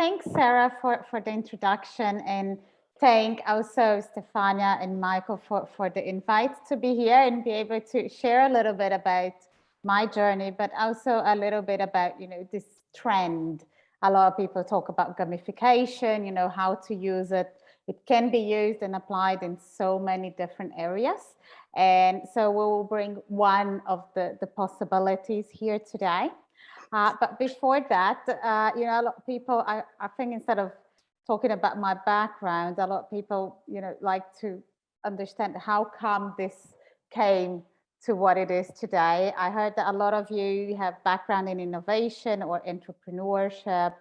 thanks, Sarah, for the introduction, and thank also Stefania and Michael for the invite to be here and be able to share a little bit about my journey, but also a little bit about, this trend. A lot of people talk about gamification, how to use it. It can be used and applied in so many different areas. And so we will bring one of the possibilities here today. But before that, a lot of people, I think instead of talking about my background, a lot of people, like to understand how come this came to what it is today. I heard that a lot of you have background in innovation or entrepreneurship.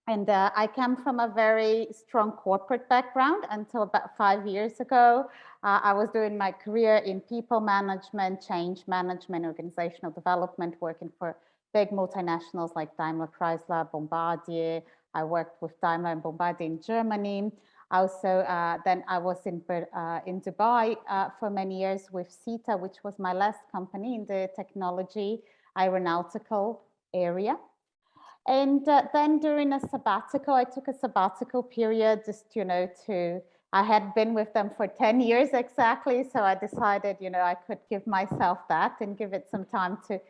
And I come from a very strong corporate background until about 5 years ago. I was doing my career in people management, change management, organizational development, working for big multinationals like Daimler, Chrysler, Bombardier. I worked with Daimler and Bombardier in Germany. Also, then I was in Dubai for many years with CETA, which was my last company in the technology aeronautical area. And then during a sabbatical, I took a sabbatical period just, I had been with them for 10 years exactly. So I decided, I could give myself that and give it some time to,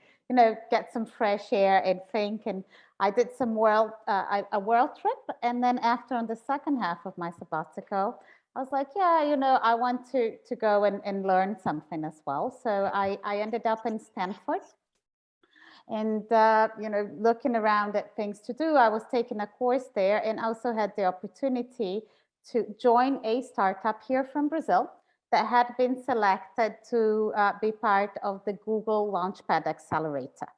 get some fresh air and think. And I did some a world trip. And then after, on the second half of my sabbatical, I was like, yeah, I want to go and learn something as well. So I ended up in Stanford. And, looking around at things to do, I was taking a course there and also had the opportunity to join a startup here from Brazil that had been selected to be part of the Google Launchpad Accelerator.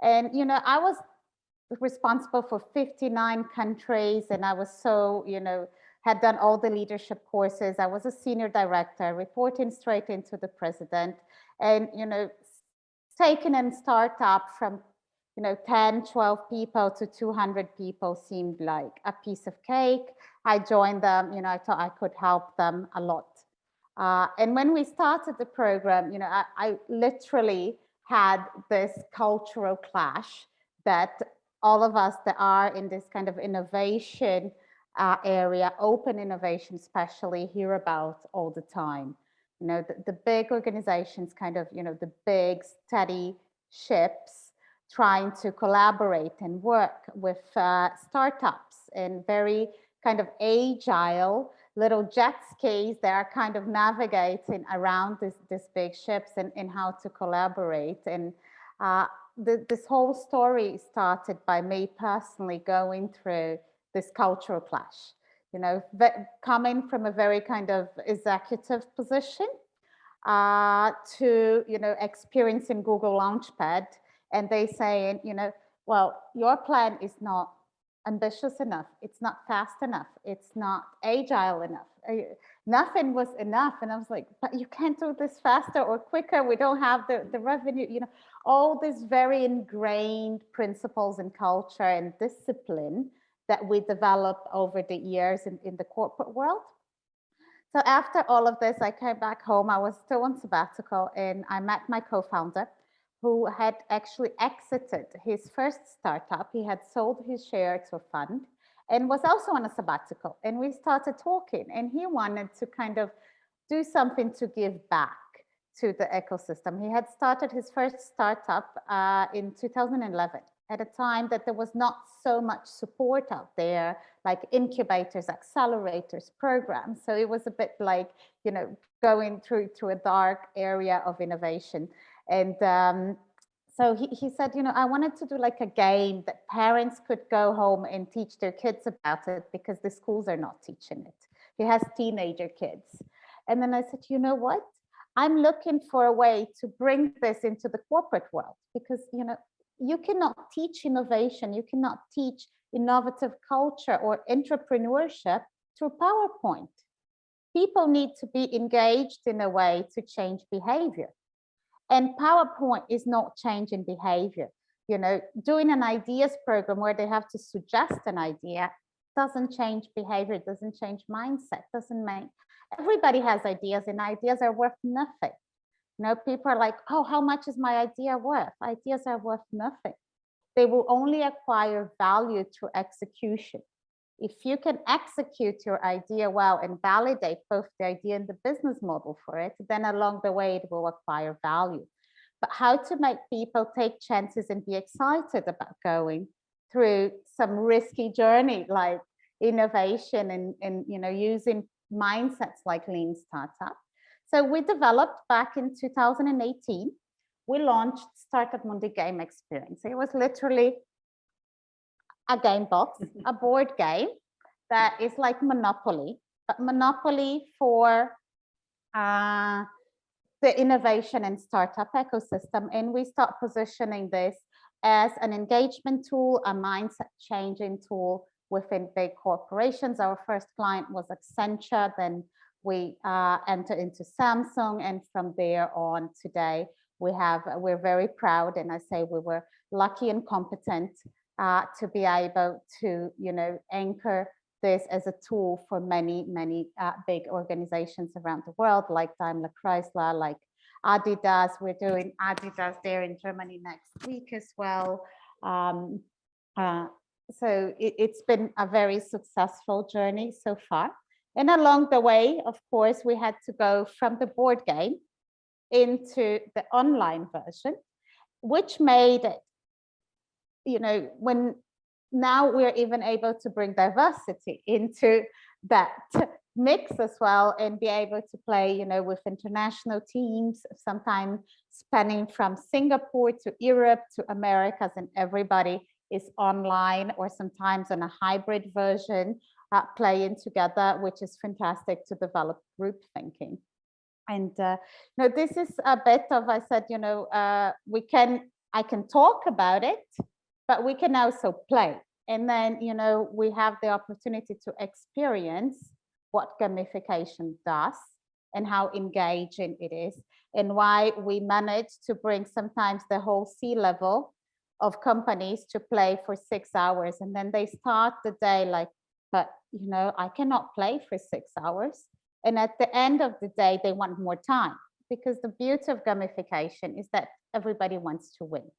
And, I was responsible for 59 countries, and I was so, had done all the leadership courses. I was a senior director, reporting straight into the president, and, taking a startup from 10, 12 people to 200 people seemed like a piece of cake. I joined them, I thought I could help them a lot. And when we started the program, I literally had this cultural clash that all of us that are in this kind of innovation area, open innovation especially, hear about all the time. The big organizations, kind of, the big steady ships trying to collaborate and work with startups and very kind of agile little jet skis that are kind of navigating around this big ships and how to collaborate. And this whole story started by me personally going through this cultural clash. Coming from a very kind of executive position to, experiencing Google Launchpad, and they saying, well, your plan is not ambitious enough. It's not fast enough. It's not agile enough. Nothing was enough. And I was like, but you can't do this faster or quicker. We don't have the revenue, all these very ingrained principles and culture and discipline that we developed over the years in the corporate world. So after all of this, I came back home. I was still on sabbatical, and I met my co-founder who had actually exited his first startup. He had sold his share to a fund and was also on a sabbatical. And we started talking, and he wanted to kind of do something to give back to the ecosystem. He had started his first startup in 2011. At a time that there was not so much support out there, like incubators, accelerators, programs. So it was a bit like, going through a dark area of innovation. And so he said, I wanted to do like a game that parents could go home and teach their kids about it because the schools are not teaching it. He has teenager kids. And then I said, you know what? I'm looking for a way to bring this into the corporate world because, you cannot teach innovation, you cannot teach innovative culture or entrepreneurship through PowerPoint. People need to be engaged in a way to change behavior. And PowerPoint is not changing behavior. Doing an ideas program where they have to suggest an idea doesn't change behavior, doesn't change mindset, doesn't make, everybody has ideas and ideas are worth nothing. People are like, oh, how much is my idea worth? Ideas are worth nothing. they will only acquire value through execution. If you can execute your idea well and validate both the idea and the business model for it, then along the way it will acquire value. But how to make people take chances and be excited about going through some risky journey like innovation and using mindsets like lean startup. So we developed back in 2018, we launched Startup Mundi game experience. It was literally a game box, a board game that is like Monopoly, but Monopoly for the innovation and startup ecosystem. And we start positioning this as an engagement tool, a mindset changing tool within big corporations. Our first client was Accenture, then we entered into Samsung, and from there on today, we're very proud, and I say we were lucky and competent to be able to, anchor this as a tool for many, many big organizations around the world, like Daimler Chrysler, like Adidas. We're doing Adidas there in Germany next week as well. So it's been a very successful journey so far. And along the way, of course, we had to go from the board game into the online version, which made it, when now we're even able to bring diversity into that mix as well and be able to play, with international teams, sometimes spanning from Singapore to Europe to Americas, and everybody is online or sometimes on a hybrid version, playing together, which is fantastic to develop group thinking. And this is a bit of, I said, I can talk about it, but we can also play. And then, we have the opportunity to experience what gamification does and how engaging it is, and why we manage to bring sometimes the whole C-level of companies to play for 6 hours. And then they start the day like, but, I cannot play for 6 hours. And at the end of the day, they want more time, because the beauty of gamification is that everybody wants to win.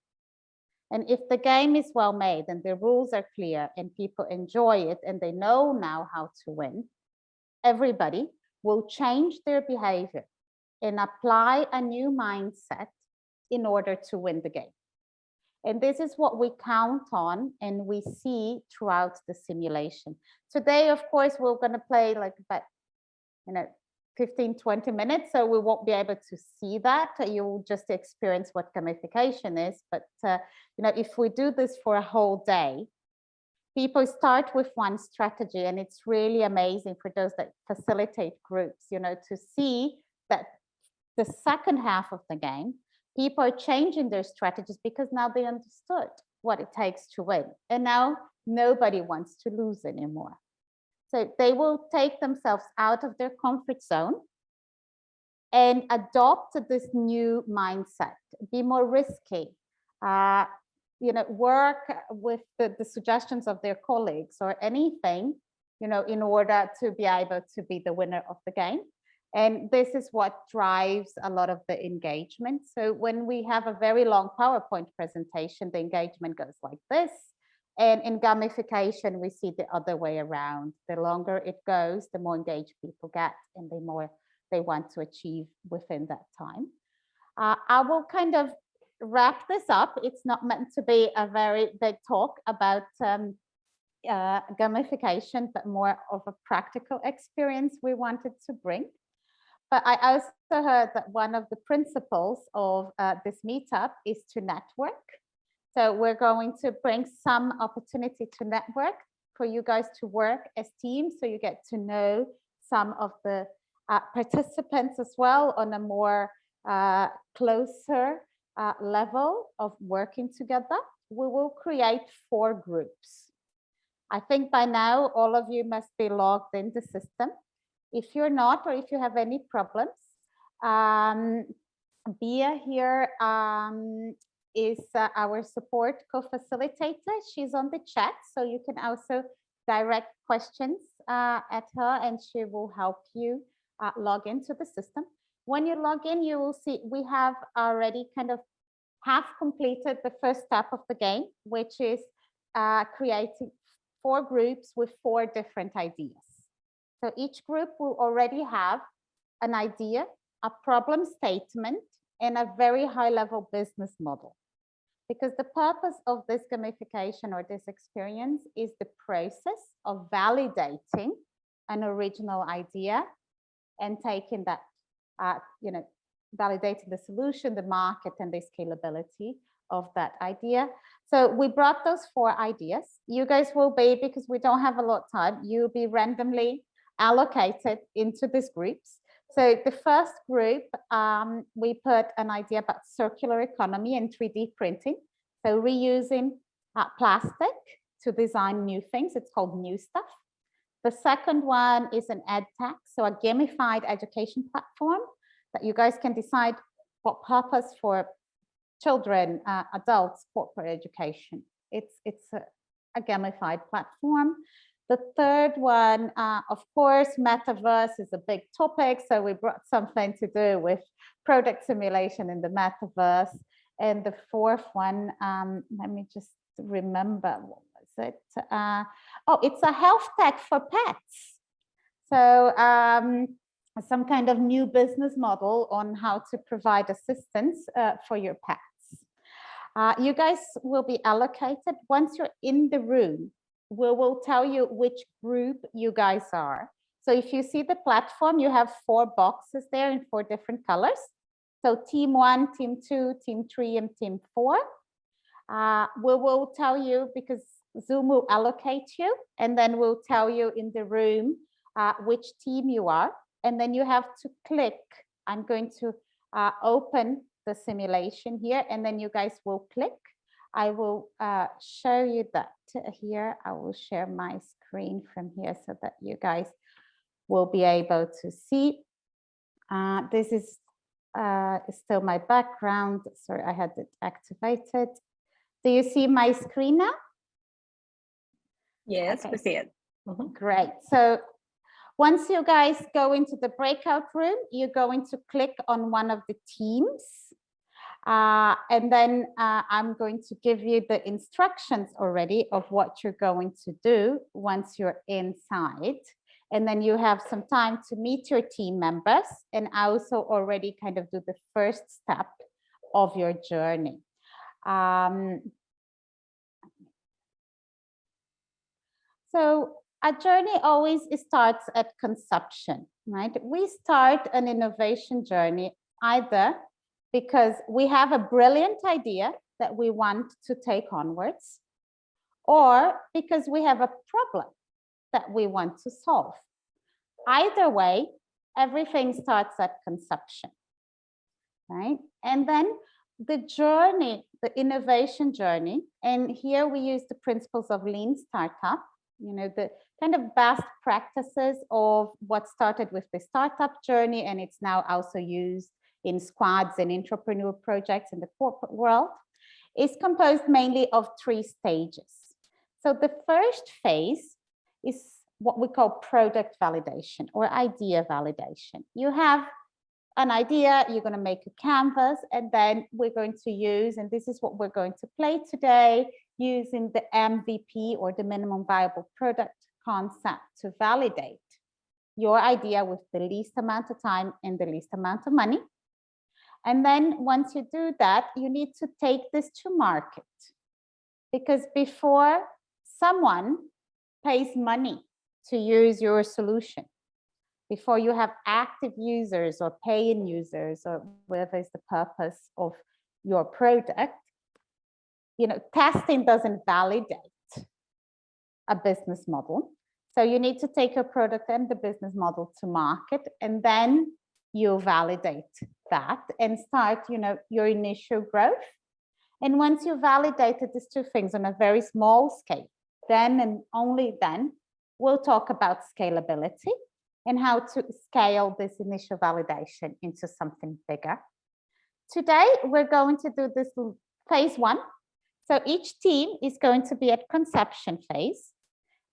And if the game is well made and the rules are clear and people enjoy it and they know now how to win, everybody will change their behavior and apply a new mindset in order to win the game. And this is what we count on and we see throughout the simulation. Today, of course, we're going to play like about 15, 20 minutes, so we won't be able to see that. You'll just experience what gamification is. But if we do this for a whole day, people start with one strategy, and it's really amazing for those that facilitate groups, to see that the second half of the game, people are changing their strategies because now they understood what it takes to win. And now nobody wants to lose anymore. So they will take themselves out of their comfort zone and adopt this new mindset, be more risky, work with the suggestions of their colleagues or anything, in order to be able to be the winner of the game. And this is what drives a lot of the engagement. So when we have a very long PowerPoint presentation, the engagement goes like this. And in gamification, we see the other way around. The longer it goes, the more engaged people get and the more they want to achieve within that time. I will kind of wrap this up. It's not meant to be a very big talk about gamification, but more of a practical experience we wanted to bring. But I also heard that one of the principles of this meetup is to network. So we're going to bring some opportunity to network for you guys to work as teams, so you get to know some of the participants as well on a more closer level of working together. We will create 4 groups. I think by now all of you must be logged in the system. If you're not, or if you have any problems, Bia here is our support co-facilitator. She's on the chat, so you can also direct questions at her and she will help you log into the system. When you log in, you will see we have already kind of have completed the first step of the game, which is creating 4 groups with 4 different ideas. So each group will already have an idea, a problem statement, and a very high-level business model. Because the purpose of this gamification or this experience is the process of validating an original idea and taking that, validating the solution, the market, and the scalability of that idea. So we brought those 4 ideas. You guys will be, because we don't have a lot of time, you'll be randomly allocated into these groups. So the first group, we put an idea about circular economy and 3D printing. So reusing plastic to design new things. It's called New Stuff. The second one is an EdTech, so a gamified education platform that you guys can decide what purpose for children, adults, corporate education. It's a gamified platform. The third one, of course, metaverse is a big topic. So we brought something to do with product simulation in the metaverse. And the fourth one, let me just remember, what was it? It's a health tech for pets. So some kind of new business model on how to provide assistance for your pets. You guys will be allocated. Once you're in the room, we will tell you which group you guys are. So if you see the platform, you have 4 boxes there in 4 different colors. So team 1, team 2, team 3, and team 4. We will tell you, because Zoom will allocate you, and then we'll tell you in the room which team you are. And then you have to click. I'm going to open the simulation here, and then you guys will click. I will show you that here. I will share my screen from here so that you guys will be able to see. This is still my background. Sorry, I had it activated. Do you see my screen now? Yes, okay. We see it. Great. So once you guys go into the breakout room, you're going to click on one of the teams. And then I'm going to give you the instructions already of what you're going to do once you're inside. And then you have some time to meet your team members and also already kind of do the first step of your journey. So a journey always starts at conception, right? We start an innovation journey either because we have a brilliant idea that we want to take onwards, or because we have a problem that we want to solve. Either way, everything starts at conception, right? And then the journey, the innovation journey, and here we use the principles of lean startup, the kind of best practices of what started with the startup journey, and it's now also used in squads and entrepreneurial projects in the corporate world, is composed mainly of 3 stages. So the first phase is what we call product validation or idea validation. You have an idea, you're going to make a canvas, and then we're going to use, and this is what we're going to play today, using the MVP or the minimum viable product concept to validate your idea with the least amount of time and the least amount of money. And then once you do that, you need to take this to market, because before someone pays money to use your solution, before you have active users or paying users or whatever is the purpose of your product, testing doesn't validate a business model. So you need to take your product and the business model to market, and then you validate that and start, your initial growth. And once you validated these 2 things on a very small scale, then and only then we'll talk about scalability and how to scale this initial validation into something bigger. Today, we're going to do this phase 1. So each team is going to be at conception phase.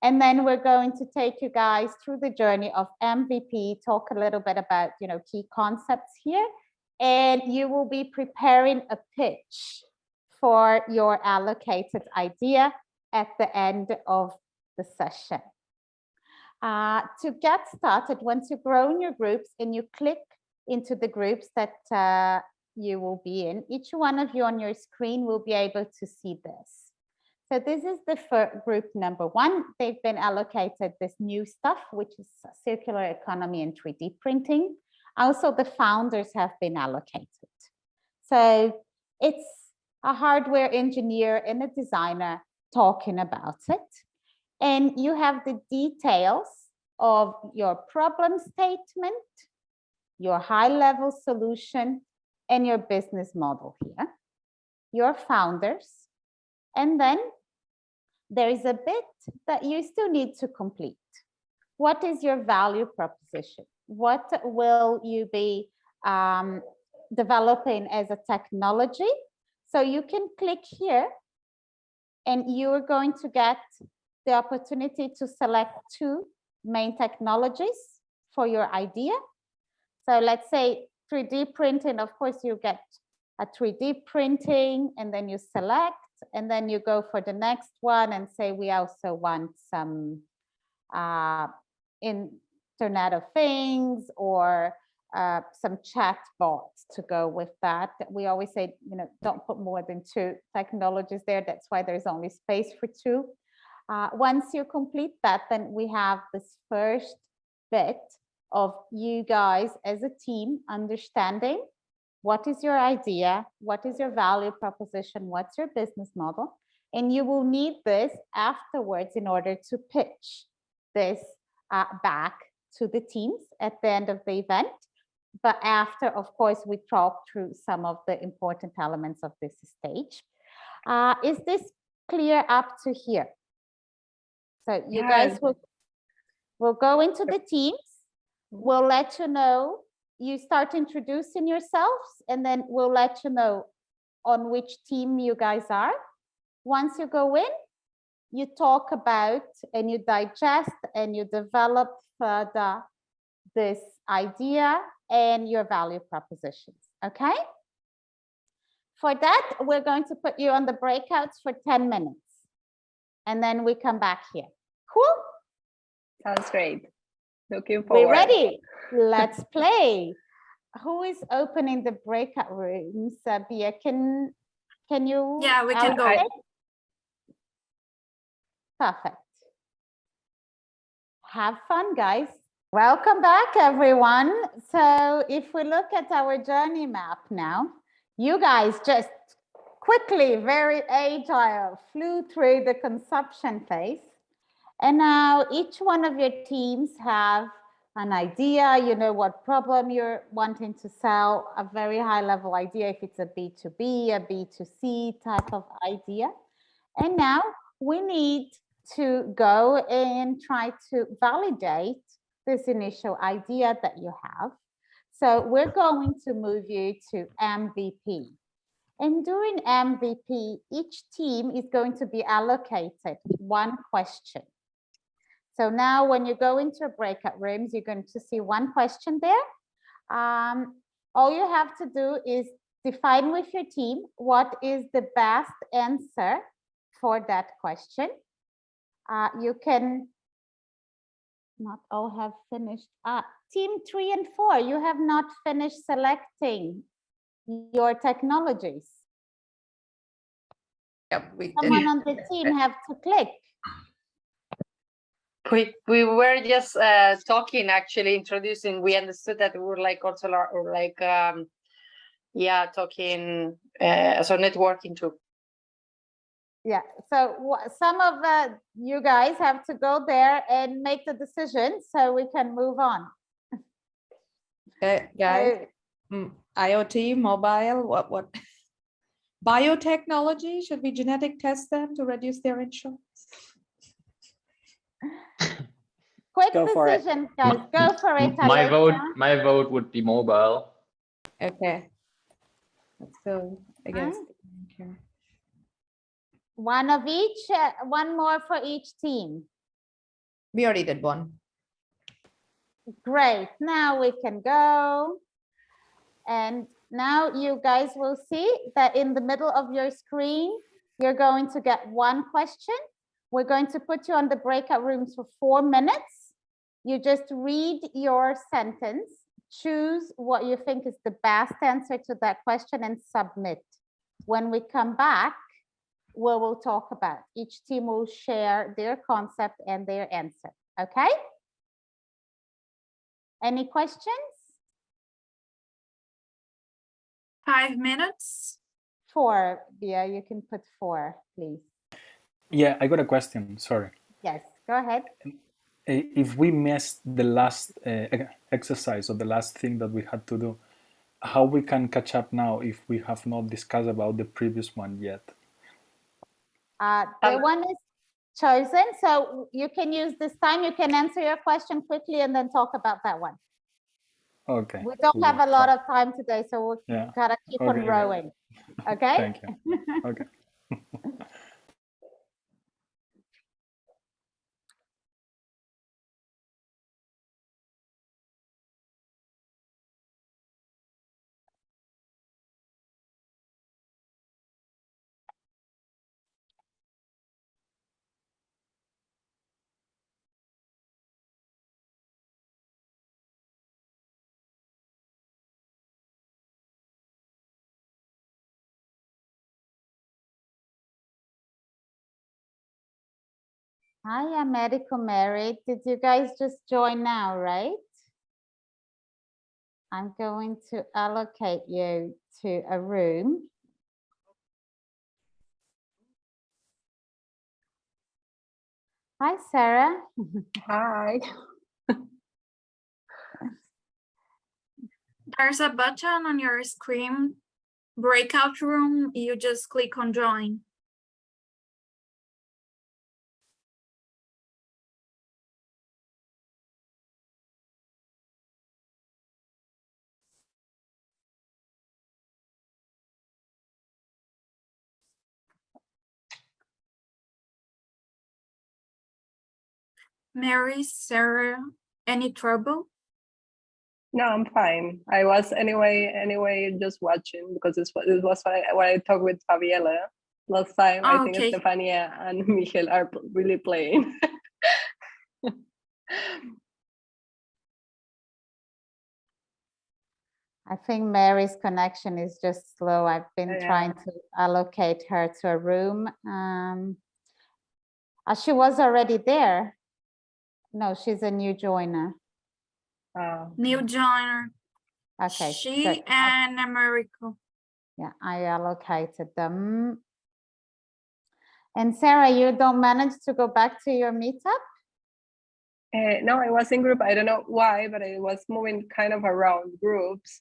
And then we're going to take you guys through the journey of MVP, talk a little bit about, key concepts here. and you will be preparing a pitch for your allocated idea at the end of the session. To get started, once you grow in your groups and you click into the groups that you will be in, each one of you on your screen will be able to see this. So this is the group number 1. They've been allocated this new stuff, which is circular economy and 3D printing. Also, the founders have been allocated. So it's a hardware engineer and a designer talking about it. And you have the details of your problem statement, your high-level solution, and your business model here, your founders. And then there is a bit that you still need to complete. What is your value proposition? What will you be developing as a technology? So you can click here and you're going to get the opportunity to select 2 main technologies for your idea. So let's say 3D printing, of course, you get a 3D printing and then you select, and then you go for the next one and say, we also want some Internet of Things or some chat bots to go with that. We always say, you know, don't put more than 2 technologies there. That's why there's only space for 2. Once you complete that, then we have this first bit of you guys as a team understanding what is your idea, what is your value proposition, what's your business model, and you will need this afterwards in order to pitch this back to the teams at the end of the event. But after, of course, we talk through some of the important elements of this stage. Is this clear up to here? So you guys will go into the teams. We'll let you know. You start introducing yourselves, and then we'll let you know on which team you guys are. Once you go in, you talk about and you digest and you develop further this idea and your value propositions, okay? For that, we're going to put you on the breakouts for 10 minutes, and then we come back here. Cool? Sounds great. Looking forward. We ready? Let's play. Who is opening the breakout rooms? Bia, can you? Yeah, we can go. Perfect. Have fun, guys. Welcome back, everyone. So if we look at our journey map now, you guys just quickly, very agile, flew through the consumption phase. And now each one of your teams have an idea, you know what problem you're wanting to sell, a very high level idea, if it's a B2B, a B2C type of idea. And now we need to go and try to validate this initial idea that you have. So we're going to move you to MVP. And during MVP, each team is going to be allocated 1 question. So now when you go into breakout rooms, you're going to see 1 question there. All you have to do is define with your team what is the best answer for that question. You can not all have finished. Team 3 and 4, you have not finished selecting your technologies. Yep, Someone on the team have to click. We were just talking, actually introducing. We understood that we were like also like yeah, talking so networking too. Yeah, so some of you guys have to go there and make the decision so we can move on. Guys, IoT, mobile, what? Biotechnology, should we genetic test them to reduce their insurance? Quick Go for it. decision, guys. Go for it. My Alexa. vote would be mobile. Okay. Let's go against. Okay. One of each, one more for each team. We already did one. Great. Now we can go and now you guys will see that in the middle of your screen, you're going to get one question. We're going to put you on the breakout rooms for 4 minutes. You just read your sentence, choose what you think is the best answer to that question and submit. When we come back, we will talk about it. Each team will share their concept and their answer, okay? Any questions? 5 minutes. 4, yeah, you can put 4, please. Yeah, I got a question, sorry. Yes, go ahead. If we missed the last exercise or the last thing that we had to do, how we can catch up now if we have not discussed about the previous one yet? The one is chosen, so you can use this time. You can answer your question quickly and then talk about that one. Okay. We don't have a lot of time today, so we gotta keep on Okay. rowing. Okay? Thank you. Okay. Hi, Americo Mary. Did you guys just join now, right? I'm going to allocate you to a room. Hi, Sarah. Hi. There's a button on your screen, breakout room. You just click on join. Mary, Sarah, any trouble? No, I'm fine. I was anyway just watching because it was what I talked with Fabiele last time. I think Okay. Estefania and Michel are really playing. I think Mary's connection is just slow. I've been trying to allocate her to a room. She was already there. No, she's a new joiner. New joiner. Okay. She good. and Americo. Yeah, I allocated them. And Sarah, you don't manage to go back to your meetup? No, I was in group. I don't know why, but I was moving kind of around groups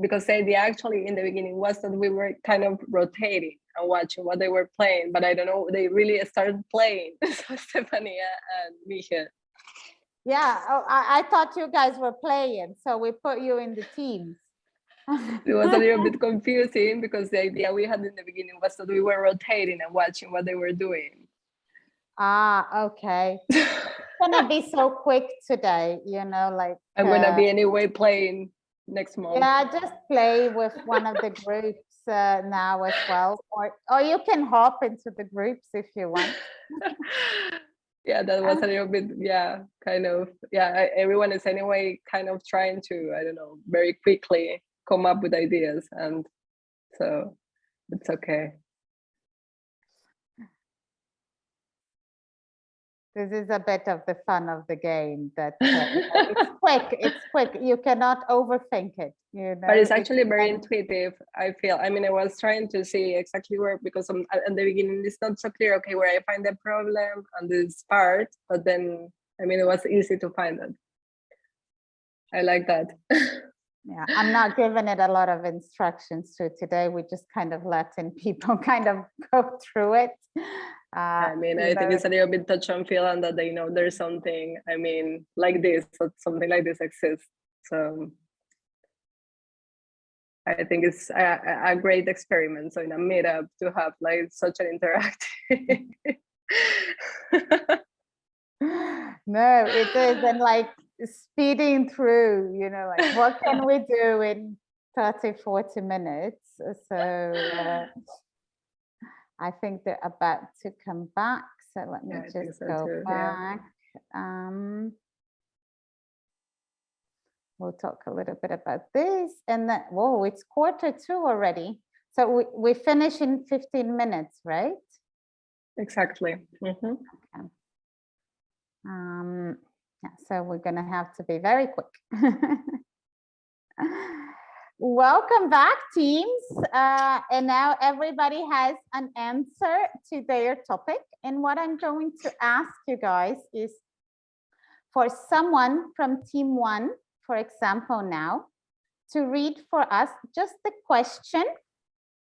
because the idea actually in the beginning was that we were kind of rotating and watching what they were playing, but I don't know, they really started playing. So Stefania and Michel. Yeah, I thought you guys were playing, so we put you in the teams. It was a little bit confusing because the idea we had in the beginning was that we were rotating and watching what they were doing. Ah, okay. It's gonna be so quick today, you know, like I'm gonna be anyway playing next month. Yeah, just play with one of the groups now as well, or you can hop into the groups if you want. Yeah, that was a little bit, kind of, everyone is anyway kind of trying to, I don't know, very quickly come up with ideas, and so it's okay. This is a bit of the fun of the game, that it's quick, you cannot overthink it, you know. But it's actually very intuitive, I feel. I mean, I was trying to see exactly where, because at the beginning it's not so clear, okay, where I find the problem on this part, but then, I mean, it was easy to find it. I like that. Yeah, I'm not giving it a lot of instructions to today. We just kind of letting people kind of go through it. I mean, I think it's a little bit touch and feel, and that they know there's something, I mean, like this, something like this exists. So I think it's a great experiment. So in a meetup to have like such an interactive. No, it is, and like speeding through, you know, like what can we do in 30, 40 minutes. So I think they're about to come back. So let me just go back. We'll talk a little bit about this. And then, whoa, it's 1:45 already. So we finish in 15 minutes, right? Exactly. Mm-hmm. Okay. Yeah, so we're going to have to be very quick. Welcome back, teams. And now everybody has an answer to their topic. And what I'm going to ask you guys is for someone from team 1, for example, now, to read for us just the question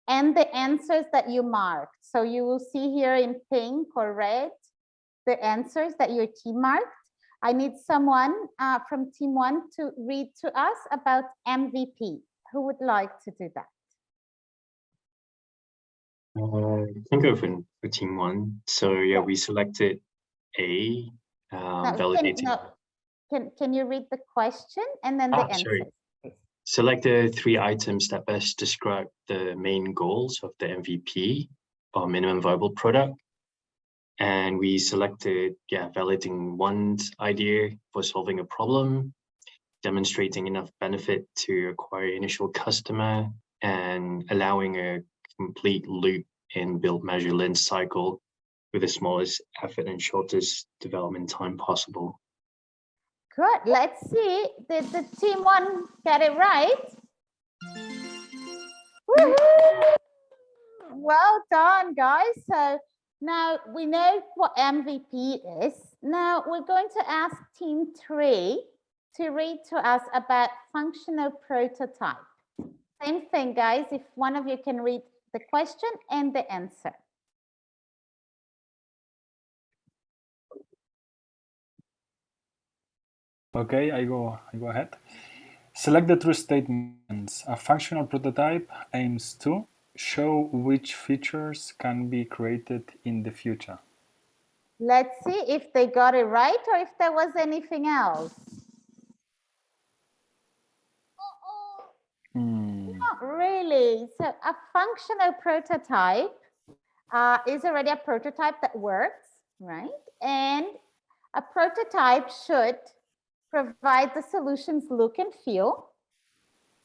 and the answers that you marked. So you will see here in pink or red the answers that your team marked. I need someone from team 1 to read to us about MVP. Who would like to do that? I can go for team 1. So yeah, we selected A, validating. Can you read the question and then the answer? Sorry. Select the 3 items that best describe the main goals of the MVP, or minimum viable product. And we selected, validating one's idea for solving a problem, demonstrating enough benefit to acquire initial customer, and allowing a complete loop in build, measure, learn cycle with the smallest effort and shortest development time possible. Good. Let's see. Did the team 1 get it right? Woohoo! Well done, guys. So now we know what MVP is. Now we're going to ask team 3 to read to us about functional prototype. Same thing, guys. If one of you can read the question and the answer. Okay, I go ahead. Select the true statements. A functional prototype aims to show which features can be created in the future. Let's see if they got it right or if there was anything else. Not really. So a functional prototype is already a prototype that works, right? And a prototype should provide the solution's look and feel.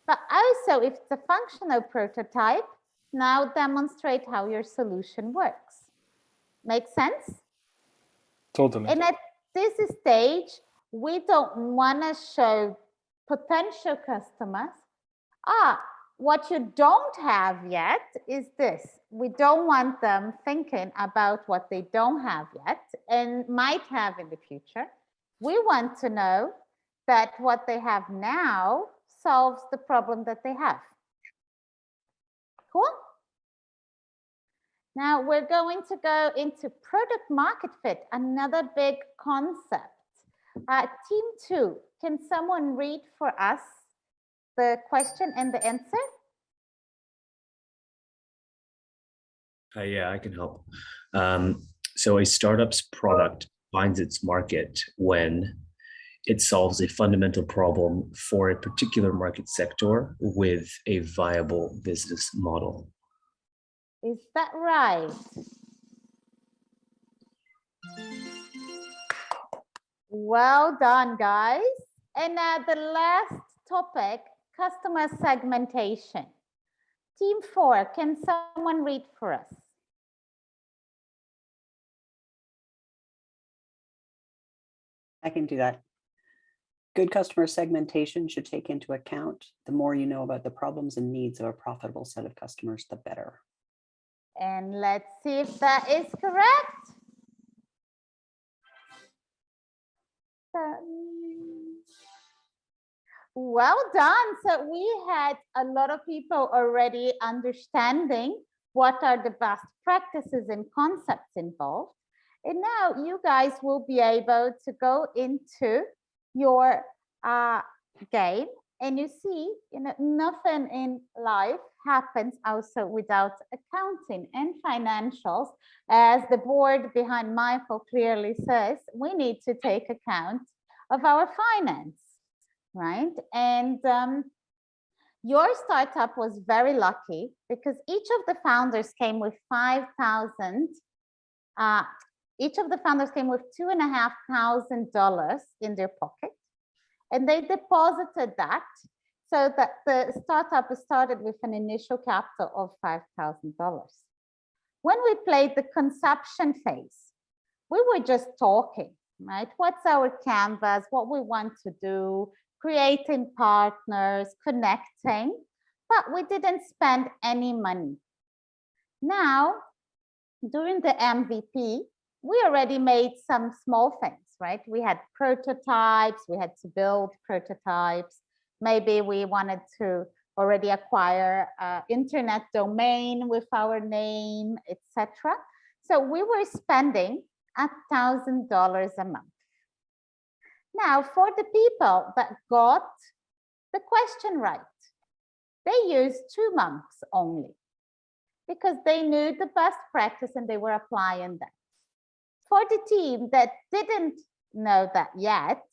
But also, if it's a functional prototype, now demonstrate how your solution works. Make sense? Totally. And at this stage, we don't want to show potential customers, what you don't have yet is this. We don't want them thinking about what they don't have yet and might have in the future. We want to know that what they have now solves the problem that they have. Cool? Now we're going to go into product market fit, another big concept. Team 2, can someone read for us the question and the answer? Yeah, I can help. So a startup's product finds its market when it solves a fundamental problem for a particular market sector with a viable business model. Is that right? Well done, guys. And the last topic, customer segmentation. Team 4, can someone read for us? I can do that. Good customer segmentation should take into account the more you know about the problems and needs of a profitable set of customers, the better. And let's see if that is correct. Well done. So we had a lot of people already understanding what are the best practices and concepts involved. And now you guys will be able to go into your game, and you see, nothing in life happens also without accounting and financials. As the board behind Michael clearly says, we need to take account of our finance, right? And Your startup was very lucky because each of the founders came with 5,000. Each of the founders came with $2,500 in their pocket, and they deposited that so that the startup started with an initial capital of $5,000. When we played the conception phase, we were just talking, right? What's our canvas, what we want to do, creating partners, connecting, but we didn't spend any money. Now, during the MVP, we already made some small things, right? We had prototypes, we had to build prototypes. Maybe we wanted to already acquire an internet domain with our name, etc. So we were spending $1,000 a month. Now, for the people that got the question right, they used 2 months only because they knew the best practice and they were applying that. For the team that didn't know that yet,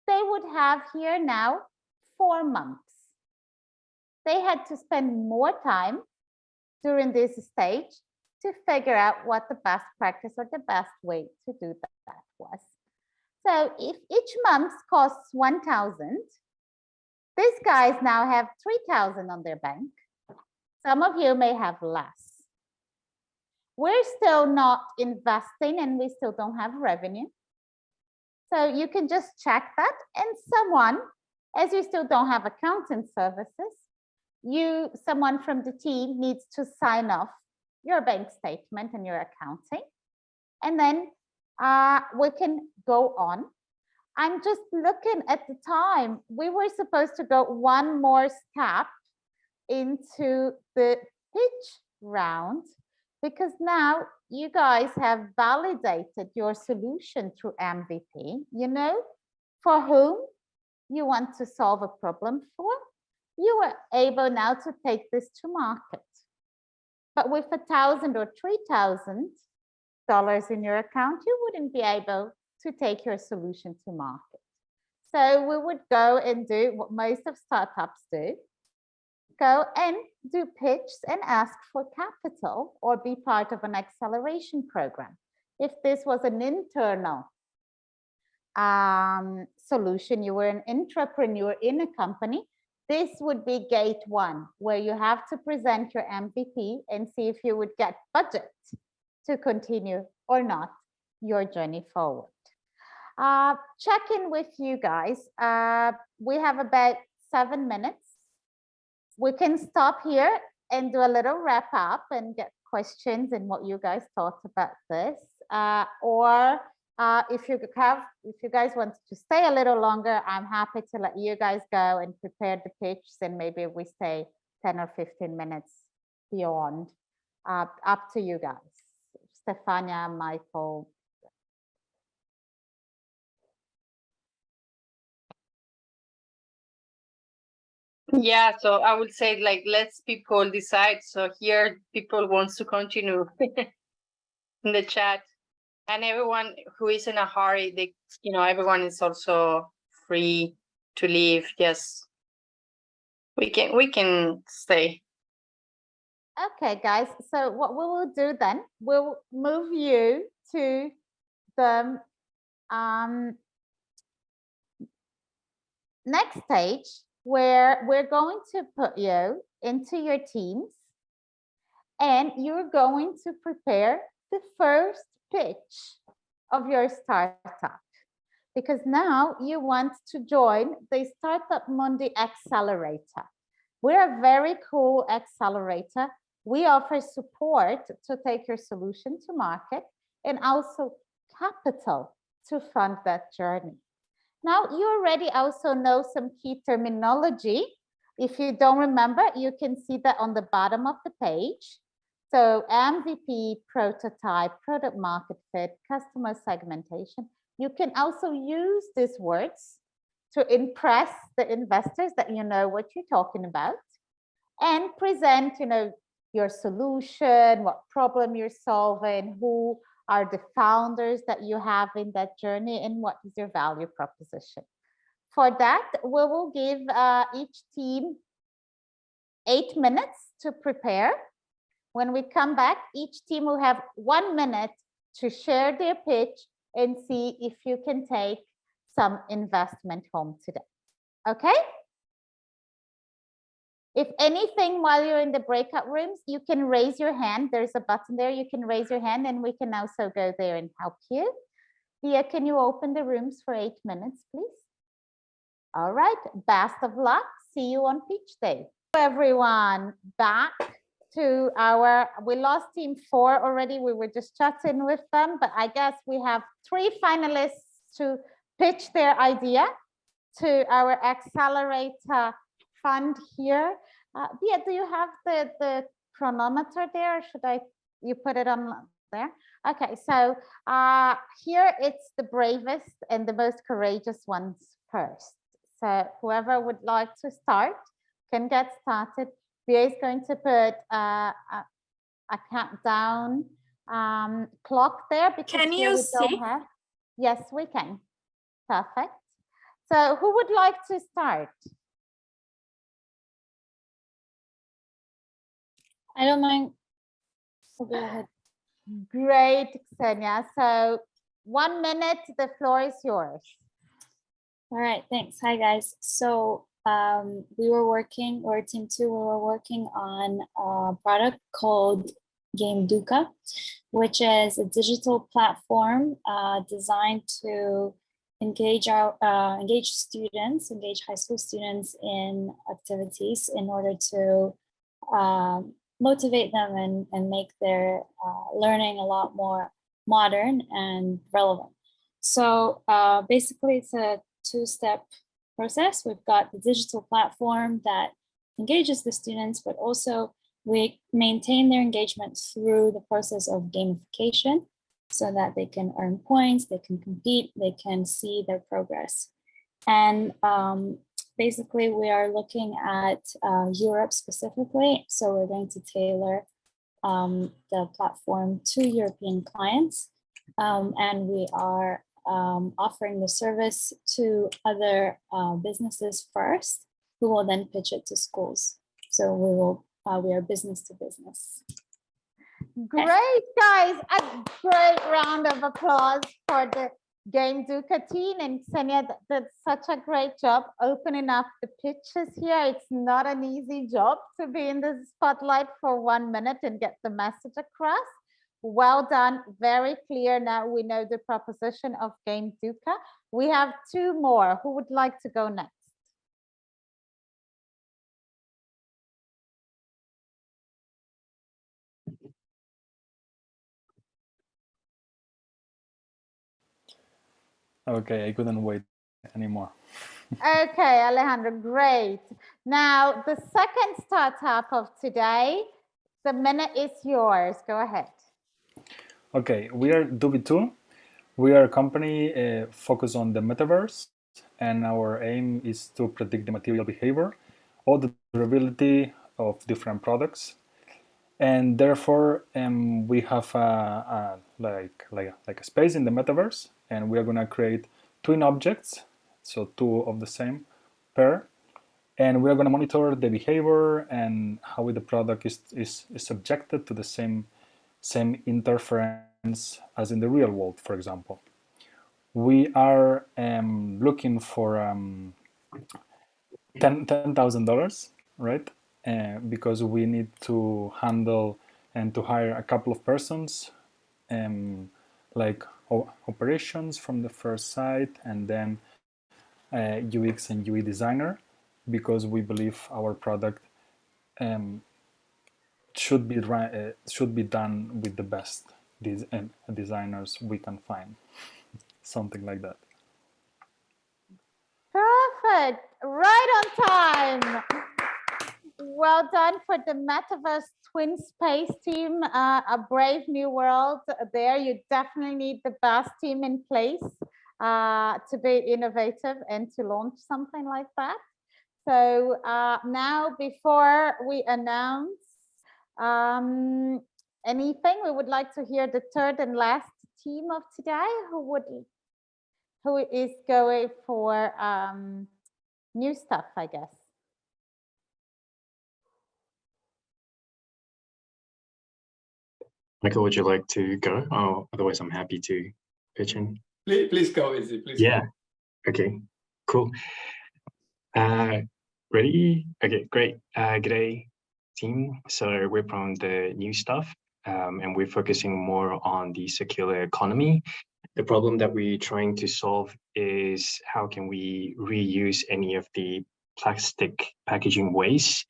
they would have here now 4 months. They had to spend more time during this stage to figure out what the best practice or the best way to do that was. So if each month costs 1,000, these guys now have 3,000 on their bank. Some of you may have less. We're still not investing and we still don't have revenue. So you can just check that, and someone, as you still don't have accounting services, someone from the team needs to sign off your bank statement and your accounting, and then we can go on. I'm just looking at the time. We were supposed to go one more step into the pitch round, because now you guys have validated your solution through MVP. You know for whom you want to solve a problem for. You are able now to take this to market. But with $1,000 or $3,000 in your account, you wouldn't be able to take your solution to market. So we would go and do what most of startups do. Go and do pitches and ask for capital or be part of an acceleration program. If this was an internal solution, you were an entrepreneur in a company, this would be gate 1, where you have to present your MVP and see if you would get budget to continue or not your journey forward. Check in with you guys. We have about 7 minutes. We can stop here and do a little wrap up and get questions and what you guys thought about this. Or if you guys want to stay a little longer, I'm happy to let you guys go and prepare the pitch, and maybe we stay 10 or 15 minutes beyond. Up to you guys. Stefania, Michael. Yeah, so I would say, like, let's people decide. So here people wants to continue in the chat, and everyone who is in a hurry, they, everyone is also free to leave. Yes, we can stay. Okay, guys. So what we will do then, we'll move you to the next stage, where we're going to put you into your teams and you're going to prepare the first pitch of your startup, because now you want to join the Startup Mundi Accelerator. We're a very cool accelerator. We offer support to take your solution to market and also capital to fund that journey. Now, you already also know some key terminology. If you don't remember, you can see that on the bottom of the page. So MVP, prototype, product market fit, customer segmentation. You can also use these words to impress the investors that you know what you're talking about, and present, your solution, what problem you're solving, who are the founders that you have in that journey, and what is your value proposition. For that, we will give each team 8 minutes to prepare. When we come back, each team will have 1 minute to share their pitch and see if you can take some investment home today. Okay? If anything, while you're in the breakout rooms, you can raise your hand. There's a button there. You can raise your hand and we can also go there and help you. Pia, can you open the rooms for 8 minutes, please? All right, best of luck. See you on pitch day. Everyone, back to we lost team 4 already. We were just chatting with them, but I guess we have 3 finalists to pitch their idea to our accelerator fund here. Pia, do you have the chronometer there? Or should you put it on there? Okay, so here it's the bravest and the most courageous ones first. So whoever would like to start can get started. Pia is going to put a countdown clock there because Can here you we don't see? have. Yes, we can. Perfect. So who would like to start? I don't mind. Oh, go ahead. Great, Xenia. So 1 minute, the floor is yours. All right, thanks. Hi, guys. So we're team 2, we were working on a product called Game Duca, which is a digital platform designed to engage students, engage high school students in activities in order to motivate them and make their learning a lot more modern and relevant. So basically it's a 2-step process. We've got the digital platform that engages the students, but also we maintain their engagement through the process of gamification so that they can earn points, they can compete, they can see their progress. And basically we are looking at Europe specifically. So we're going to tailor the platform to European clients. And we are offering the service to other businesses first, who will then pitch it to schools. So we are business to business. Great, guys. A great round of applause for the Game Duca team. And Xenia did such a great job opening up the pitches here. It's not an easy job to be in the spotlight for 1 minute and get the message across. Well done, very clear. Now we know the proposition of Game Duca. We have 2 more. Who would like to go next? Okay, I couldn't wait anymore. Okay, Alejandro, great. Now, the second startup of today, the minute is yours. Go ahead. Okay, we are Dubi2. We are a company focused on the metaverse, and our aim is to predict the material behavior or the durability of different products. And therefore, we have like a space in the metaverse, and we are going to create twin objects, so 2 of the same pair, and we are going to monitor the behavior and how the product is subjected to the same interference as in the real world, for example. We are looking for $10,000, right? Because we need to handle and to hire a couple of persons, like operations from the first site, and then UX and UI designer, because we believe our product should be done with the best designers we can find, something like that. Perfect, right on time. Well done for the Metaverse Twin Space team, a brave new world there. You definitely need the best team in place to be innovative and to launch something like that. So now, before we announce anything, we would like to hear the third and last team of today who is going for new stuff, I guess. Michael, would you like to go? Oh, otherwise I'm happy to pitch in. Please go, Izzy, please. Yeah. Okay, cool. Ready? Okay, great. Good day, team. So we're from the new stuff, and we're focusing more on the circular economy. The problem that we're trying to solve is how can we reuse any of the plastic packaging waste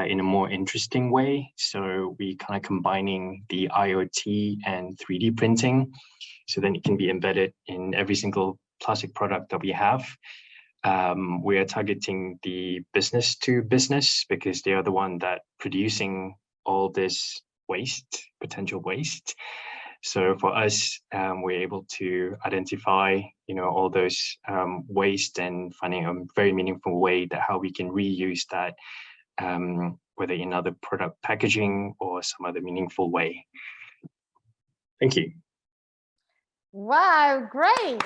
in a more interesting way. So we kind of combining the IoT and 3D printing, so then it can be embedded in every single plastic product that we have. We are targeting the business to business because they are the one that producing all this waste, potential waste. So for us, we're able to identify, all those waste and finding a very meaningful way that how we can reuse that, whether in other product packaging or some other meaningful way. Thank you. Wow, great.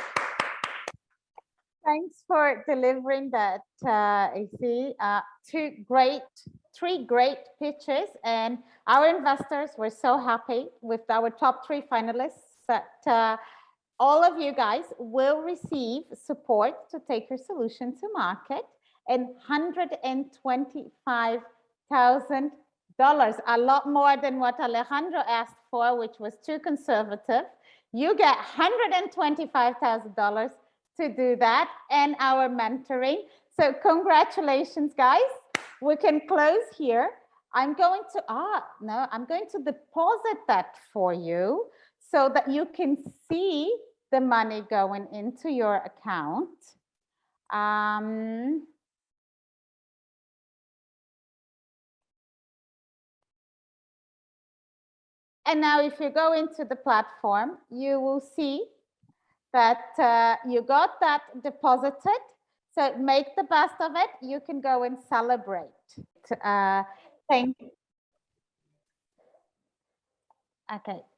Thanks for delivering that, AC. Three great pitches, and our investors were so happy with our top 3 finalists that all of you guys will receive support to take your solution to market, and $125,000, a lot more than what Alejandro asked for, which was too conservative. You get $125,000 to do that, and our mentoring. So congratulations, guys. We can close here. I'm going to deposit that for you so that you can see the money going into your account. And now if you go into the platform, you will see that you got that deposited. So make the best of it. You can go and celebrate. Thank you. Okay,